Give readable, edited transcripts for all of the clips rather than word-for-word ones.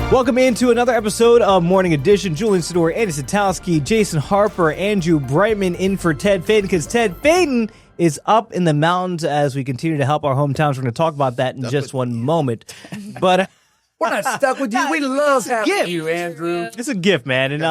Welcome into another episode of Morning Edition. Julian Sidor, Andy Satowski, Jason Harper, Andrew Brightman in for Ted Faden, because Ted Faden is up in the mountains as we continue to help our hometowns. We're going to talk about that in just one moment. But we're not stuck with you. We love having you, Andrew. It's a gift, man. And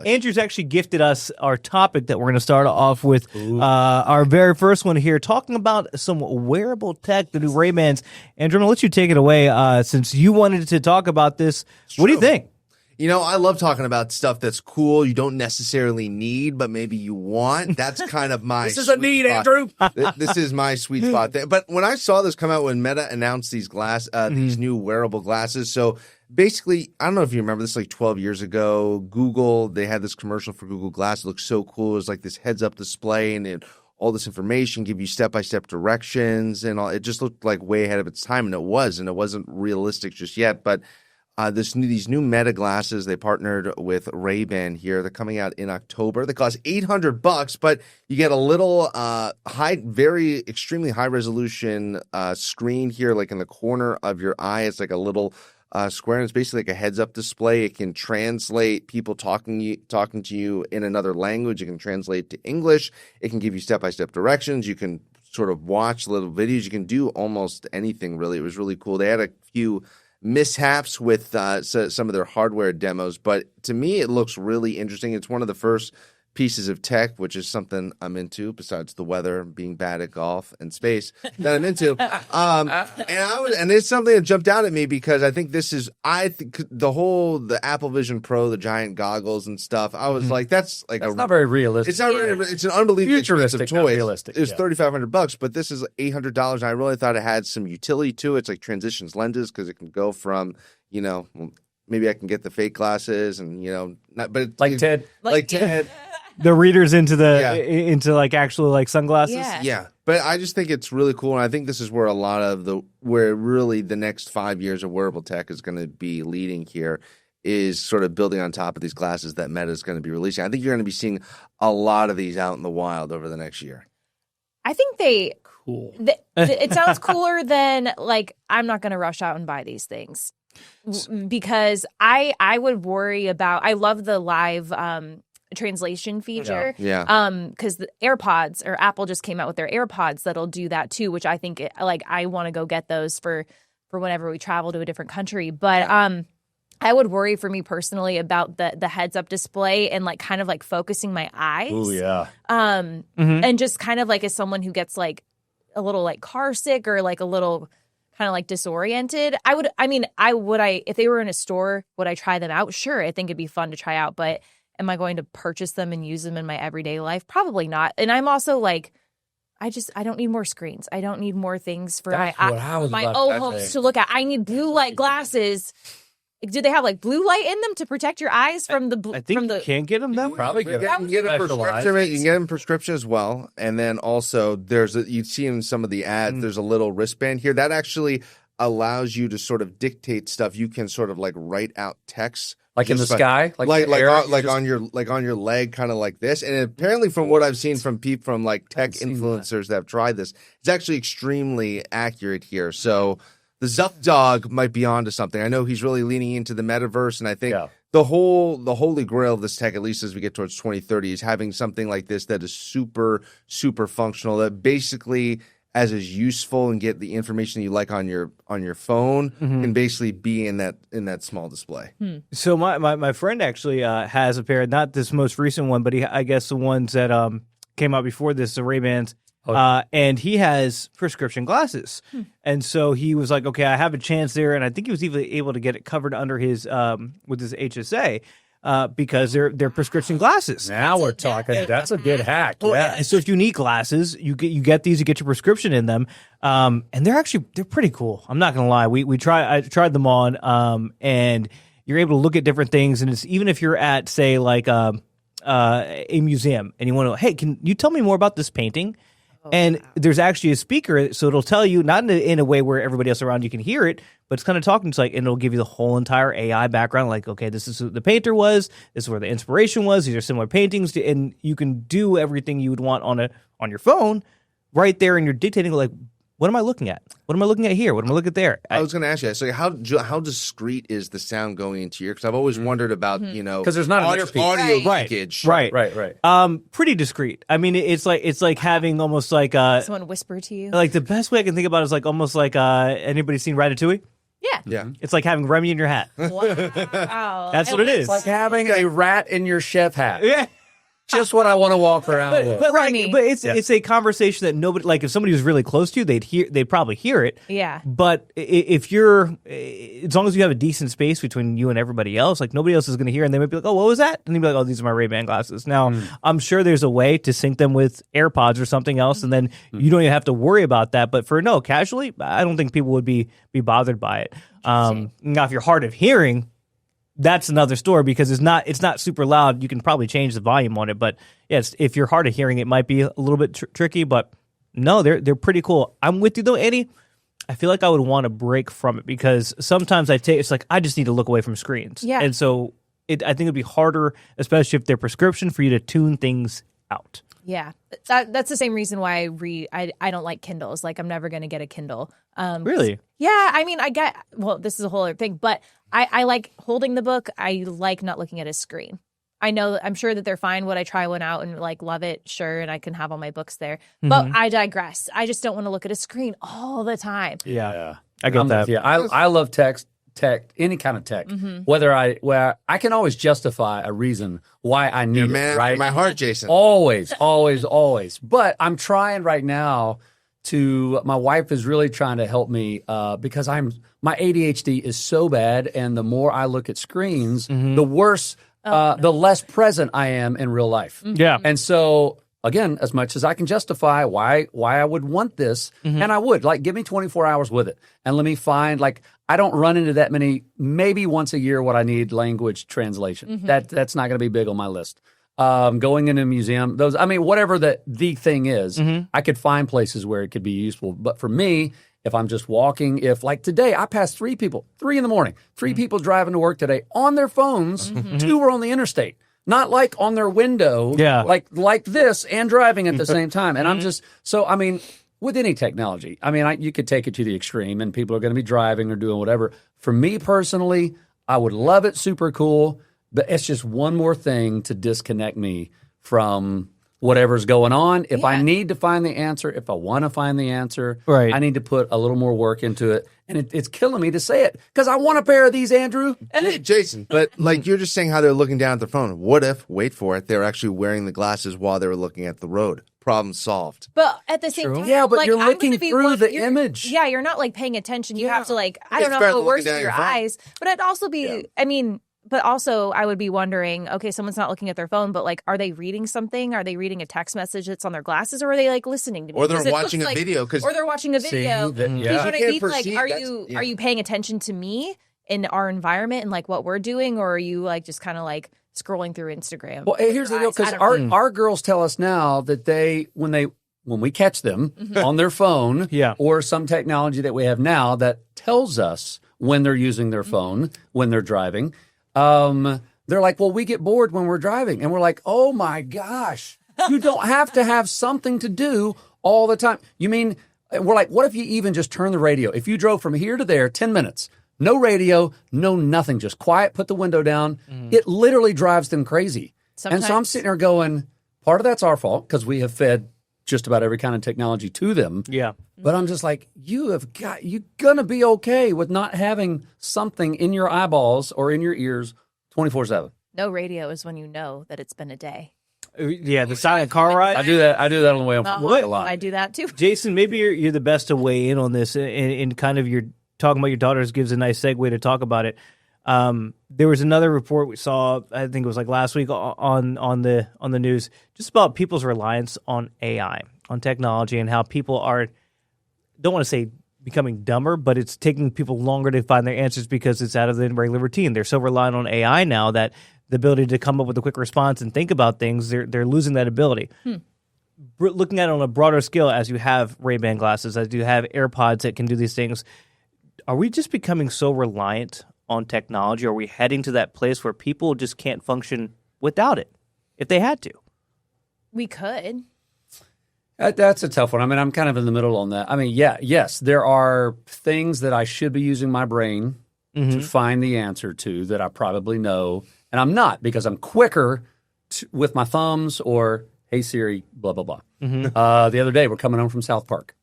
Andrew's actually gifted us our topic that we're going to start off with. Our very first one here, talking about some wearable tech, the new Ray-Bans. Andrew, I'm going to let you take it away since you wanted to talk about this. What do you think? You know, I love talking about stuff that's cool, you don't necessarily need, but maybe you want. That's kind of my This is a need, spot. Andrew. This is my sweet spot. But when I saw this come out, when Meta announced these these new wearable glasses, so basically, I don't know if you remember this, like 12 years ago, Google, they had this commercial for Google Glass. It looked so cool. It was like this heads-up display, and all this information, give you step-by-step directions, and all. It just looked like way ahead of its time, and it wasn't realistic just yet, but these new Meta glasses, they partnered with Ray-Ban here. They're coming out in October. They cost $800, but you get a little very extremely high resolution screen here, like in the corner of your eye. It's like a little square, and it's basically like a heads-up display. It can translate people talking to you in another language. It can translate to English. It can give you step-by-step directions. You can sort of watch little videos. You can do almost anything, really. It was really cool. They had a few mishaps with some of their hardware demos, but to me it looks really interesting. It's one of the first pieces of tech, which is something I'm into besides the weather, being bad at golf and space, that I'm into. And it's something that jumped out at me because I think the Apple Vision Pro, the giant goggles and stuff, I was like, that's not very realistic. It's not it's an unbelievably futuristic expensive toy. Realistic. It was $3,500, but this is $800, and I really thought it had some utility to it. It's like transitions lenses, because it can go from, maybe I can get the fake glasses and, like Ted. The readers into like actual like sunglasses. Yeah. But I just think it's really cool, and I think this is where a lot of where really the next 5 years of wearable tech is going to be leading here, is sort of building on top of these glasses that Meta is going to be releasing. I think you're going to be seeing a lot of these out in the wild over the next year. I think cool. It sounds cooler than, like, I'm not going to rush out and buy these things because I would worry about. I love the live translation feature. Yeah. Because the AirPods, or Apple just came out with their AirPods that'll do that too, which I think I want to go get those for whenever we travel to a different country. But I would worry, for me personally, about the heads up display and like kind of like focusing my eyes. Oh yeah. And just kind of like, as someone who gets like a little like car sick or like a little kind of like disoriented, if they were in a store, would I try them out? Sure. I think it'd be fun to try out, but am I going to purchase them and use them in my everyday life? Probably not. And I'm also like, I don't need more screens. I don't need more things for my hopes to look at. I need blue light glasses. Do they have like blue light in them to protect your eyes from the? I think you can get them then. Probably get You can get a prescription. You can get them prescription as well, and then also you'd see in some of the ads. There's a little wristband here that actually allows you to sort of dictate stuff. You can sort of like write out text. Like in the sky, on your leg, kind of like this. And apparently, from what I've seen from people, from like tech influencers that have tried this, it's actually extremely accurate here. So the Zuck Dog might be onto something. I know he's really leaning into the metaverse, and I think the holy grail of this tech, at least as we get towards 2030, is having something like this that is super, super functional, that basically as is useful and get the information you like on your phone, can basically be in that small display. So my friend actually has a pair, not this most recent one, but I guess the ones that came out before this, the Ray-Bans, and he has prescription glasses. And so he was like, okay, I have a chance there, and I think he was even able to get it covered under his with his HSA. Because they're prescription glasses. Now we're talking. That's a good hack. Yeah. So if you need glasses, you get these, you get your prescription in them, and they're pretty cool. I'm not gonna lie. I tried them on, and you're able to look at different things, and it's even if you're at, say, like a museum, and you want to, hey, can you tell me more about this painting? And there's actually a speaker, so it'll tell you, not in a way where everybody else around you can hear it, but it's kind of talking to, like, and it'll give you the whole entire AI background, like, okay, this is who the painter was, this is where the inspiration was, these are similar paintings, and you can do everything you would want on your phone right there, and you're dictating, like, what am I looking at? What am I looking at here? What am I looking at there? I was going to ask you, so how discreet is the sound going into your? Because I've always wondered about, because there's not audio, an earpiece. audio Right. leakage. Right. Pretty discreet. I mean, it's like having almost like Someone whisper to you. like the best way I can think about it is like almost like anybody seen Ratatouille? Yeah. Yeah. It's like having Remy in your hat. Wow. That's what it is. It's like having a rat in your chef hat. Yeah. Just what I want to walk around with. But like, Remy. but it's a conversation that nobody, like if somebody was really close to you, they'd probably hear it. Yeah. But if you're, as long as you have a decent space between you and everybody else, like nobody else is going to hear, and they might be like, "Oh, what was that?" And they'd be like, "Oh, these are my Ray-Ban glasses." Now, I'm sure there's a way to sync them with AirPods or something else, and then you don't even have to worry about that. But for casually, I don't think people would be bothered by it. Now, if you're hard of hearing, that's another story because it's not super loud. You can probably change the volume on it, but yes, if you're hard of hearing, it might be a little bit tricky. But no, they're pretty cool. I'm with you though, Andy. I feel like I would want to break from it because sometimes it's like I just need to look away from screens. Yeah, and so I think it'd be harder, especially if they're prescription, for you to tune things out. Yeah, that's the same reason why I don't like Kindles. Like I'm never going to get a Kindle. Really? Yeah, I mean, this is a whole other thing, but I like holding the book. I like not looking at a screen. I'm sure that they're fine. Would I try one out and like love it? Sure, and I can have all my books there. But I digress. I just don't want to look at a screen all the time. Yeah. I get that. Yeah, I love tech, any kind of tech. Where I can always justify a reason why I need it, right? My heart, Jason. Always. But I'm trying right now my wife is really trying to help me because my ADHD is so bad, and the more I look at screens, the worse, the less present I am in real life. Yeah. And so, again, as much as I can justify why I would want this, and I would, like, give me 24 hours with it, and let me find, like, I don't run into that many, maybe once a year what I need language translation. That's not going to be big on my list. Going in a museum, whatever the thing is, I could find places where it could be useful. But for me, if I'm just walking, if like today, I passed 3 people, 3 in the morning, 3 people driving to work today on their phones, 2 were on the interstate, not like on their window, like this and driving at the same time. And I'm just, with any technology, you could take it to the extreme and people are going to be driving or doing whatever. For me personally, I would love it, super cool. But it's just one more thing to disconnect me from whatever's going on. If I need to find the answer, if I want to find the answer, I need to put a little more work into it. And it's killing me to say it because I want a pair of these, Andrew. Jason, but like you're just saying how they're looking down at their phone. What if, wait for it, they're actually wearing the glasses while they were looking at the road? Problem solved. But at the same time, yeah, but like, you're looking through the image. Yeah, you're not like paying attention. You have to I don't know how it works with your eyes, but it'd also be, but also I would be wondering, okay, someone's not looking at their phone, but like, are they reading something? Are they reading a text message that's on their glasses, or are they like listening to me? Or they're watching a video or they're watching a video. See, you know what I mean? Like, are you paying attention to me in our environment and like what we're doing, or are you like just kind of like scrolling through Instagram? Well, here's the deal, because our girls tell us now that when we catch them on their phone, or some technology that we have now that tells us when they're using their phone, when they're driving, they're like, well, we get bored when we're driving. And we're like, oh my gosh, you don't have to have something to do all the time. You mean, we're like, what if you even just turn the radio? If you drove from here to there, 10 minutes, no radio, no nothing, just quiet, put the window down. It literally drives them crazy. And so I'm sitting there going, part of that's our fault because we have fed just about every kind of technology to them. Yeah. But I'm just like, you're going to be okay with not having something in your eyeballs or in your ears 24/7. No radio is when you know that it's been a day. Yeah, the silent car ride. I do that on the way home a lot. I do that too. Jason, maybe you're the best to weigh in on this, and kind of your talking about your daughters gives a nice segue to talk about it. There was another report we saw, I think it was like last week on the news, just about people's reliance on AI, on technology, and how people don't want to say becoming dumber, but it's taking people longer to find their answers because it's out of the regular routine. They're so reliant on AI now that the ability to come up with a quick response and think about things, they're losing that ability. Looking at it on a broader scale, as you have Ray-Ban glasses, as you have AirPods that can do these things, are we just becoming so reliant on technology? Are we heading to that place where people just can't function without it if they had to? We could. That's a tough one. I mean, I'm kind of in the middle on that. I mean, yes, there are things that I should be using my brain to find the answer to that I probably know, and I'm not because I'm quicker with my thumbs or, hey, Siri, blah, blah, blah. The other day, we're coming home from South Park.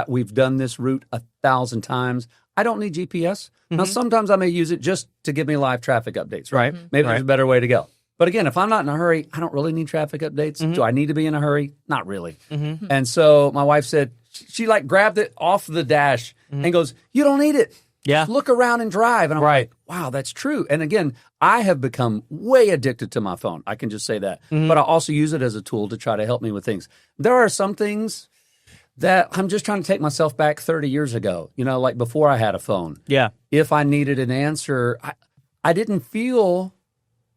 We've done this route 1,000 times. I don't need GPS. Now, sometimes I may use it just to give me live traffic updates. Right? Maybe there's a better way to go. But again, if I'm not in a hurry, I don't really need traffic updates. Do I need to be in a hurry? Not really. And so my wife said, she like grabbed it off the dash and goes, you don't need it. Yeah. Just look around and drive. And I'm like, wow, that's true. And again, I have become way addicted to my phone. I can just say that. But I also use it as a tool to try to help me with things. There are some things that I'm just trying to take myself back 30 years ago, like before I had a phone. Yeah. If I needed an answer, I didn't feel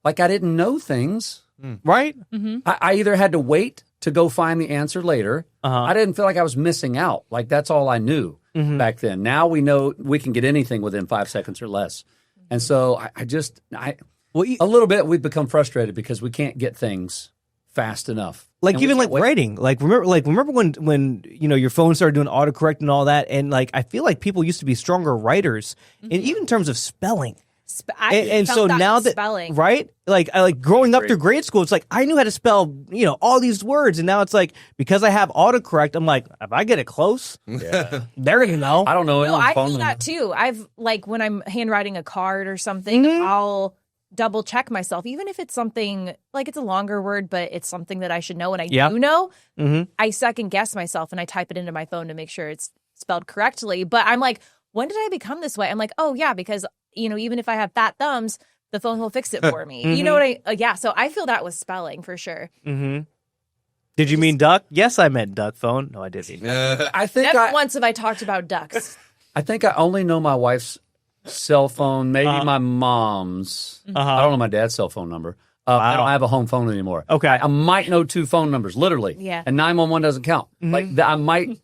like I didn't know things. Right? I either had to wait to go find the answer later. I didn't feel like I was missing out. Like that's all I knew back then. Now we know we can get anything within 5 seconds or less. And so a little bit we've become frustrated because we can't get things fast enough. Like even like writing, remember when your phone started doing autocorrect and all that, and like I feel like people used to be stronger writers, and even in terms of spelling. And so now that spelling. Right, like growing up through grade school, it's like I knew how to spell all these words, and now it's like because I have autocorrect, I'm like if I get it close, they're gonna know. I don't know. No, I feel that too. I've like when I'm handwriting a card or something, I'll double check myself, even if it's something like it's a longer word, but it's something that I should know and I do know. I second guess myself and I type it into my phone to make sure it's spelled correctly. But I'm like, when did I become this way? I'm like, oh yeah, because even if I have fat thumbs, the phone will fix it for me. You know what yeah. So I feel that with spelling for sure. Did you mean duck? Yes, I meant duck phone. No, I didn't. I think Never once have I talked about ducks. I think I only know my wife's cell phone, maybe my mom's. I don't know my dad's cell phone number. I don't have a home phone anymore. Okay. I might know 2 phone numbers, literally. Yeah. And 911 doesn't count. Like I might.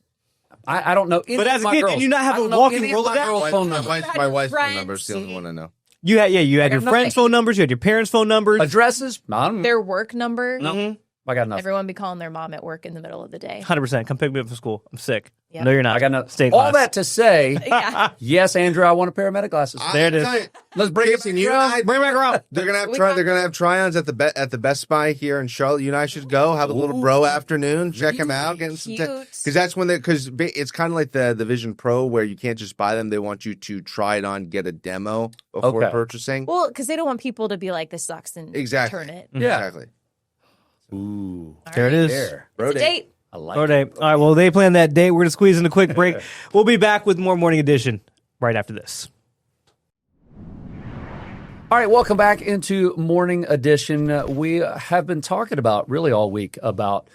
I don't know. But as a kid, did you not have a walking Rolodex? My wife's phone number is the only one I know. You had your friends' phone numbers, you had your parents' phone numbers, addresses, Their work number. No, I got nothing. Everyone be calling their mom at work in the middle of the day. 100%. Come pick me up from school. I'm sick. Yep. No, you're not. I got nothing. Stay in All class. that to say, yes, Andrew, I want a pair of Meta glasses. There it is. Let's bring it you and I, Bring it back around. They're gonna have try-ons at the Best Buy here in Charlotte. You and I should go have a little bro afternoon, check them out, get some because that's when because it's kind of like the Vision Pro where you can't just buy them; they want you to try it on, get a demo before purchasing. Well, because they don't want people to be like, "This sucks," and turn it. Yeah, exactly. Ooh, there it is. It's a date. I like All it. right. Well, they planned that date. We're going to squeeze in a quick break. We'll be back with more Morning Edition right after this. All right, welcome back into Morning Edition. We have been talking about really all week about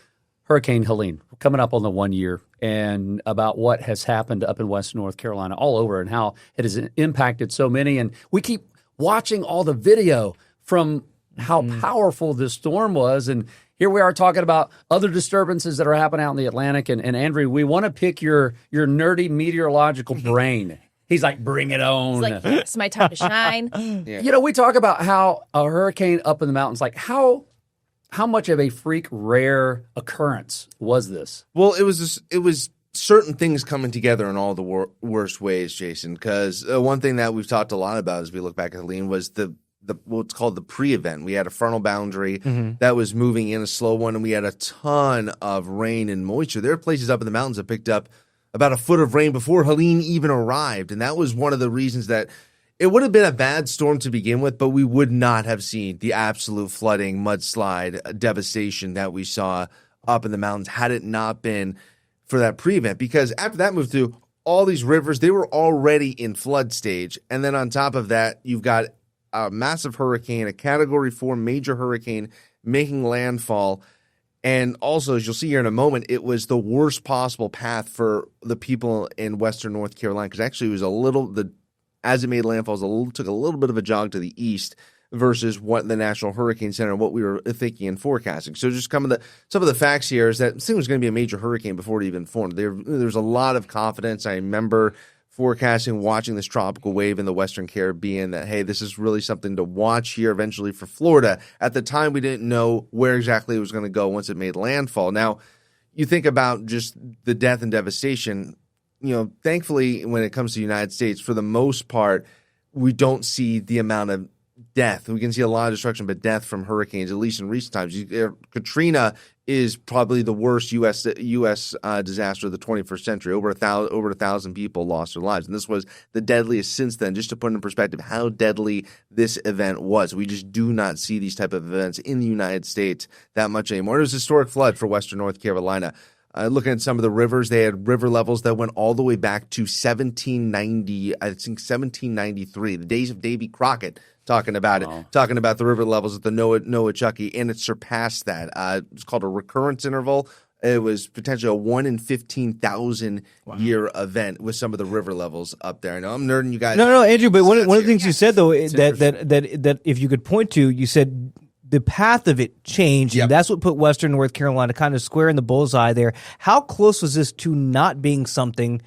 Hurricane Helene coming up on the 1 year and about what has happened up in Western North Carolina all over and how it has impacted so many. And we keep watching all the video from how powerful this storm was. And here we are talking about other disturbances that are happening out in the Atlantic. And Andrew, we want to pick your nerdy meteorological brain. He's like, bring it on. It's like, it's my time to shine. We talk about how a hurricane up in the mountains, like how much of a freak rare occurrence was this? Well, it was certain things coming together in all the worst ways, Jason. Because one thing that we've talked a lot about as we look back at Helene was the what's called the pre-event. We had a frontal boundary that was moving in a slow one, and we had a ton of rain and moisture. There are places up in the mountains that picked up about a foot of rain before Helene even arrived, and that was one of the reasons that it would have been a bad storm to begin with, but we would not have seen the absolute flooding, mudslide, devastation that we saw up in the mountains had it not been for that pre-event. Because after that moved through, all these rivers, they were already in flood stage, and then on top of that, you've got a massive hurricane, a Category 4 major hurricane making landfall. And also, as you'll see here in a moment, it was the worst possible path for the people in Western North Carolina because actually it was as it made landfall, took a little bit of a jog to the east versus what the National Hurricane Center, what we were thinking and forecasting. So just some of the facts here is that this thing was going to be a major hurricane before it even formed. There's a lot of confidence. I remember forecasting, watching this tropical wave in the Western Caribbean that, hey, this is really something to watch here eventually for Florida. At the time, we didn't know where exactly it was going to go once it made landfall. Now, you think about just the death and devastation, thankfully when it comes to the United States, for the most part, we don't see the amount of death. We can see a lot of destruction, but death from hurricanes, at least in recent times. Katrina is probably the worst U.S. Disaster of the 21st century. Over 1,000 people lost their lives, and this was the deadliest since then. Just to put in perspective how deadly this event was, we just do not see these type of events in the United States that much anymore. It was a historic flood for Western North Carolina. Looking at some of the rivers, they had river levels that went all the way back to 1790, I think 1793, the days of Davy Crockett. Talking about the river levels at the Noachukki, and it surpassed that. It's called a recurrence interval. It was potentially a 1 in 15,000 year event with some of the river levels up there. I know I'm nerding you guys. No, Andrew. But one of the things you said though that if you could point to, you said the path of it changed, and that's what put Western North Carolina kind of square in the bullseye there. How close was this to not being something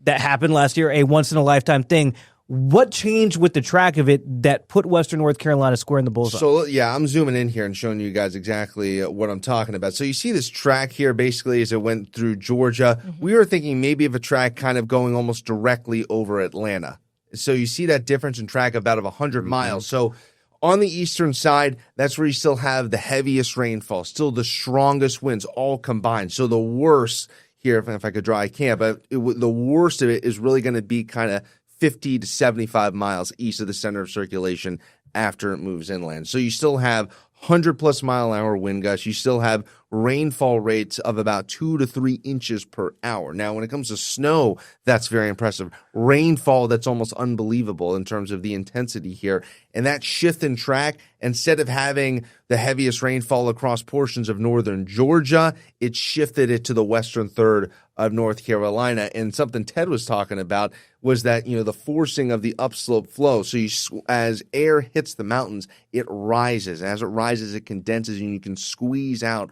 that happened last year, a once in a lifetime thing? What changed with the track of it that put Western North Carolina square in the bullseye? So, I'm zooming in here and showing you guys exactly what I'm talking about. So you see this track here basically as it went through Georgia. Mm-hmm. We were thinking maybe of a track kind of going almost directly over Atlanta. So you see that difference in track of about 100 miles. So on the eastern side, that's where you still have the heaviest rainfall, still the strongest winds all combined. So the worst here, if I could draw, I can't, but the worst of it is really going to be kind of 50 to 75 miles east of the center of circulation after it moves inland. So you still have 100-plus mile-an-hour wind gusts. You still have rainfall rates of about 2 to 3 inches per hour. Now, when it comes to snow, that's very impressive. Rainfall, that's almost unbelievable in terms of the intensity here. And that shift in track, instead of having the heaviest rainfall across portions of northern Georgia, it shifted it to the western third of North Carolina. And something Ted was talking about was that, the forcing of the upslope flow. So as air hits the mountains, it rises. As it rises, it condenses, and you can squeeze out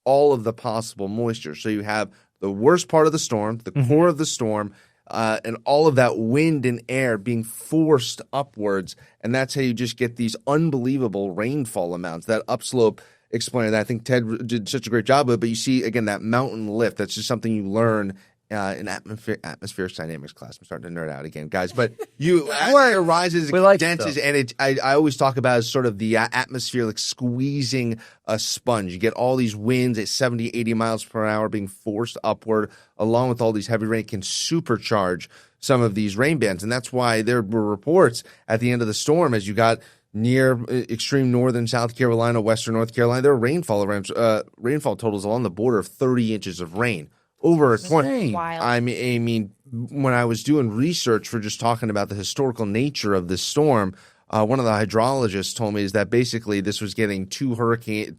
all of the possible moisture. So you have the worst part of the storm, the core of the storm, and all of that wind and air being forced upwards. And that's how you just get these unbelievable rainfall amounts. That upslope explained that. I think Ted did such a great job of it. But you see, again, that mountain lift. That's just something you learn in atmospheric dynamics class. I'm starting to nerd out again, guys. But as air rises, it condenses, and I always talk about as sort of the atmosphere like squeezing a sponge. You get all these winds at 70, 80 miles per hour being forced upward, along with all these heavy rain, can supercharge some of these rain bands. And that's why there were reports at the end of the storm, as you got near extreme northern South Carolina, western North Carolina, there were rainfall totals along the border of 30 inches of rain. Over 20. I mean, when I was doing research for just talking about the historical nature of this storm, one of the hydrologists told me is that basically this was getting two hurricanes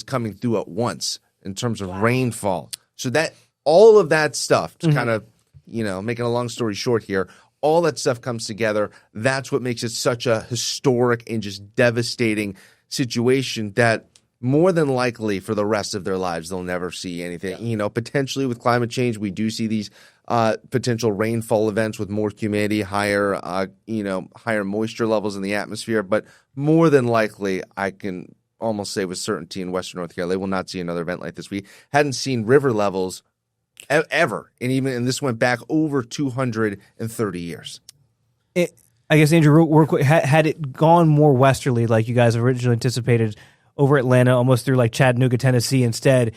coming through at once in terms of rainfall. So that all of that stuff, to kind of, making a long story short here, all that stuff comes together. That's what makes it such a historic and just devastating situation that more than likely for the rest of their lives, they'll never see anything. Potentially with climate change, we do see these potential rainfall events with more humidity, higher moisture levels in the atmosphere. But more than likely, I can almost say with certainty in Western North Carolina, they will not see another event like this. We hadn't seen river levels ever. And this went back over 230 years. I guess, Andrew, real quick, had it gone more westerly like you guys originally anticipated, over Atlanta, almost through like Chattanooga, Tennessee instead.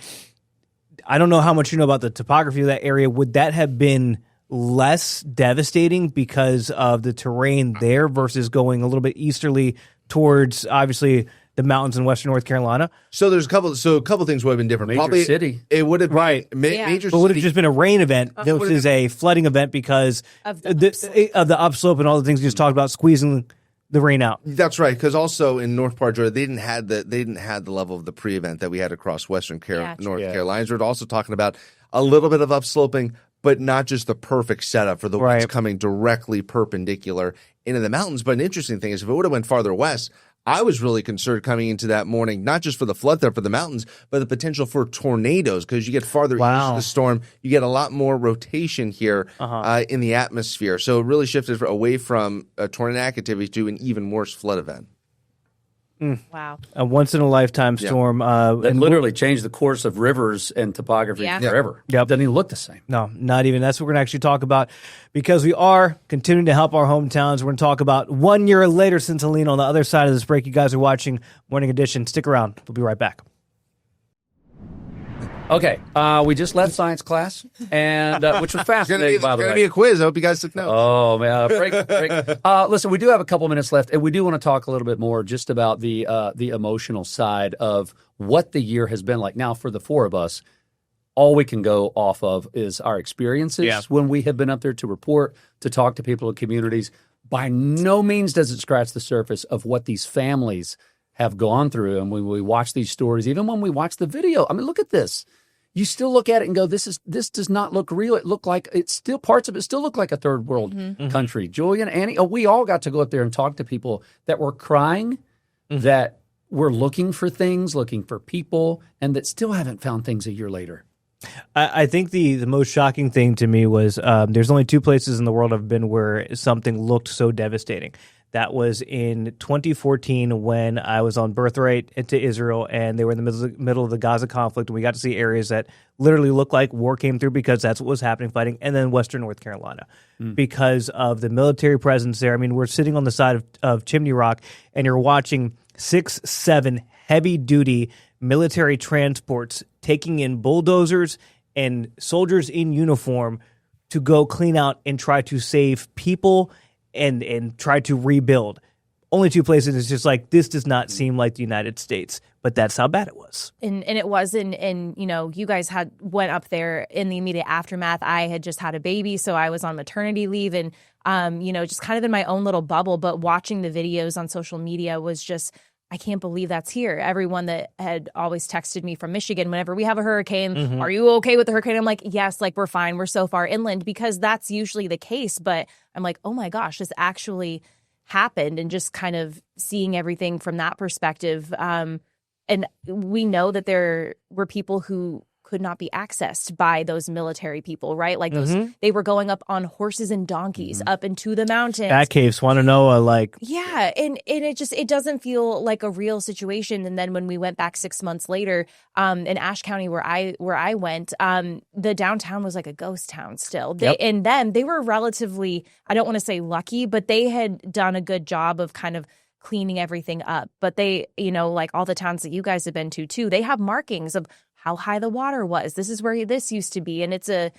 I don't know how much you know about the topography of that area. Would that have been less devastating because of the terrain there versus going a little bit easterly towards, obviously, the mountains in western North Carolina? So there's a couple things would have been different. Major Probably city. It would have been major city. It would have just been a rain event. This is a flooding event because of the upslope and all the things you just talked about, squeezing the rain out. That's right, because also in North Part Georgia, they didn't have the level of the pre-event that we had across Western North Carolina. We're also talking about a little bit of upsloping, but not just the perfect setup for the winds coming directly perpendicular into the mountains. But an interesting thing is if it would have went farther west, I was really concerned coming into that morning, not just for the flood there for the mountains, but the potential for tornadoes, because you get farther east of the storm, you get a lot more rotation here in the atmosphere. So it really shifted away from tornadic activity to an even worse flood event. Wow. A once in a lifetime storm. That literally changed the course of rivers and topography forever. Yep. Doesn't even look the same. No, not even. That's what we're going to actually talk about because we are continuing to help our hometowns. We're going to talk about 1 year later since Helene on the other side of this break. You guys are watching Morning Edition. Stick around. We'll be right back. Okay, we just left science class, and which was fascinating, by the way. It's going to be a quiz. I hope you guys took notes. Oh, man. Break. Listen, we do have a couple minutes left, and we do want to talk a little bit more just about the emotional side of what the year has been like. Now, for the four of us, all we can go off of is our experiences when we have been up there to report, to talk to people in communities. By no means does it scratch the surface of what these families have gone through. And when we watch these stories, even when we watch the video, I mean, look at this. You still look at it and go, this does not look real. It looked like parts of it still look like a third world country. Julian, Annie, we all got to go up there and talk to people that were crying, that were looking for things, looking for people, and that still haven't found things a year later. I think the most shocking thing to me was there's only two places in the world I've been where something looked so devastating. That was in 2014 when I was on Birthright to Israel, and they were in the middle of the Gaza conflict, and we got to see areas that literally looked like war came through because that's what was happening, fighting, and then Western North Carolina because of the military presence there. I mean, we're sitting on the side of Chimney Rock, and you're watching 6-7 heavy-duty military transports taking in bulldozers and soldiers in uniform to go clean out and try to save people and try to rebuild. Only two places. It's just like, this does not seem like the United States, but that's how bad it was. And it was, and you know, you guys went up there in the immediate aftermath. I had just had a baby, so I was on maternity leave, and you know, just kind of in my own little bubble. But watching the videos on social media was just, I can't believe that's here. Everyone that had always texted me from Michigan, whenever we have a hurricane, are you okay with the hurricane? I'm like, yes, like we're fine. We're so far inland, because that's usually the case. But I'm like, oh my gosh, this actually happened, and just kind of seeing everything from that perspective. And we know that there were people who could not be accessed by those military people, right? Like they were going up on horses and donkeys up into the mountains. Bat caves, want to know, Yeah, and it doesn't feel like a real situation. And then when we went back 6 months later, in Ashe County, where I went, the downtown was like a ghost town still. And then they were relatively, I don't want to say lucky, but they had done a good job of kind of cleaning everything up. But they, you know, like all the towns that you guys have been to too, they have markings of how high the water was. This is where this used to be. And it's a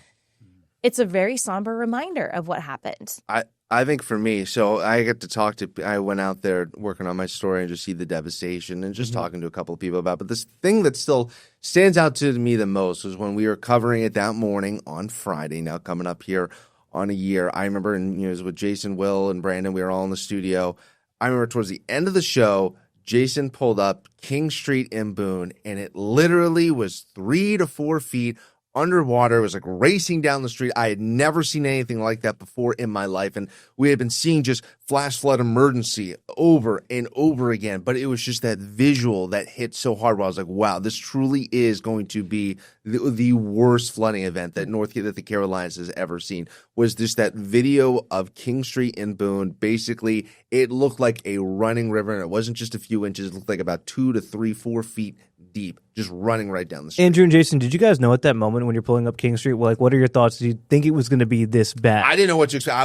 very somber reminder of what happened. I think for me, so I went out there working on my story and just see the devastation and just talking to a couple of people about it. But this thing that still stands out to me the most was when we were covering it that morning on Friday, now coming up here on a year. I remember, and it was with Jason, Will, and Brandon, we were all in the studio. I remember towards the end of the show, Jason pulled up King Street in Boone, and it literally was 3 to 4 feet underwater. It was like racing down the street. I had never seen anything like that before in my life. And we had been seeing just flash flood emergency over and over again. But it was just that visual that hit so hard where I was like, wow, this truly is going to be the worst flooding event that the Carolinas has ever seen. Was just that video of King Street in Boone. Basically, it looked like a running river, and it wasn't just a few inches. It looked like about 2 to 3, 4 feet deep, just running right down the street. Andrew and Jason, did you guys know at that moment when you're pulling up King Street, what are your thoughts? Did you think it was going to be this bad? I didn't know what to expect.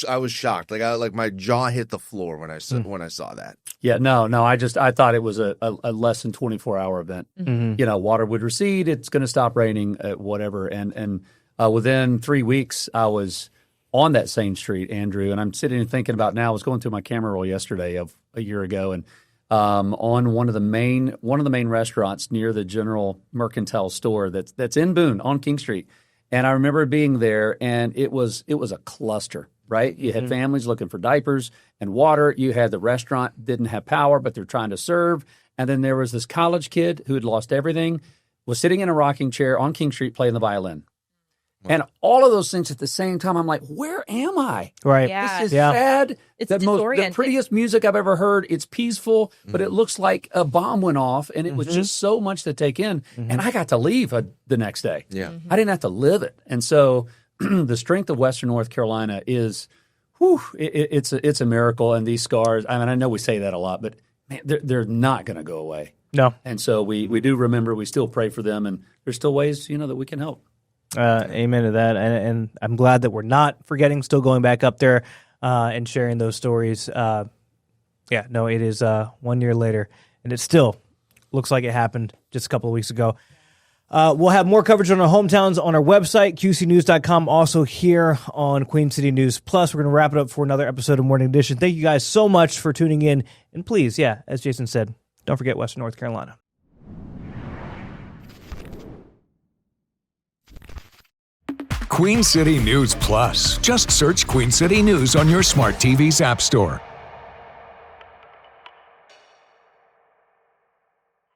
I was shocked. Like my jaw hit the floor when I saw that. Yeah, no. I thought it was a less than 24-hour event. You know, water would recede. It's going to stop raining, whatever. And within 3 weeks, I was on that same street, Andrew. And I'm sitting and thinking about now. I was going through my camera roll yesterday of a year ago, and on one of the main restaurants near the General Mercantile store that's in Boone on King Street. And I remember being there, and it was a cluster, right? You had families looking for diapers and water. You had the restaurant didn't have power, but they're trying to serve. And then there was this college kid who had lost everything, was sitting in a rocking chair on King Street playing the violin. And all of those things at the same time, I'm like, where am I? Right. Yeah. This is sad. It's the prettiest music I've ever heard. It's peaceful, but it looks like a bomb went off, and it was just so much to take in. And I got to leave the next day. Yeah. I didn't have to live it. And so the strength of Western North Carolina is, it's a miracle. And these scars, I mean, I know we say that a lot, but man, they're not going to go away. No. And so we do remember, we still pray for them, and there's still ways, that we can help. Amen to that. And I'm glad that we're not forgetting, still going back up there and sharing those stories. It is 1 year later, and it still looks like it happened just a couple of weeks ago. We'll have more coverage on our hometowns on our website, qcnews.com, also here on Queen City News Plus. We're going to wrap it up for another episode of Morning Edition. Thank you guys so much for tuning in. And please, as Jason said, don't forget Western North Carolina. Queen City News Plus. Just search Queen City News on your smart TV's app store.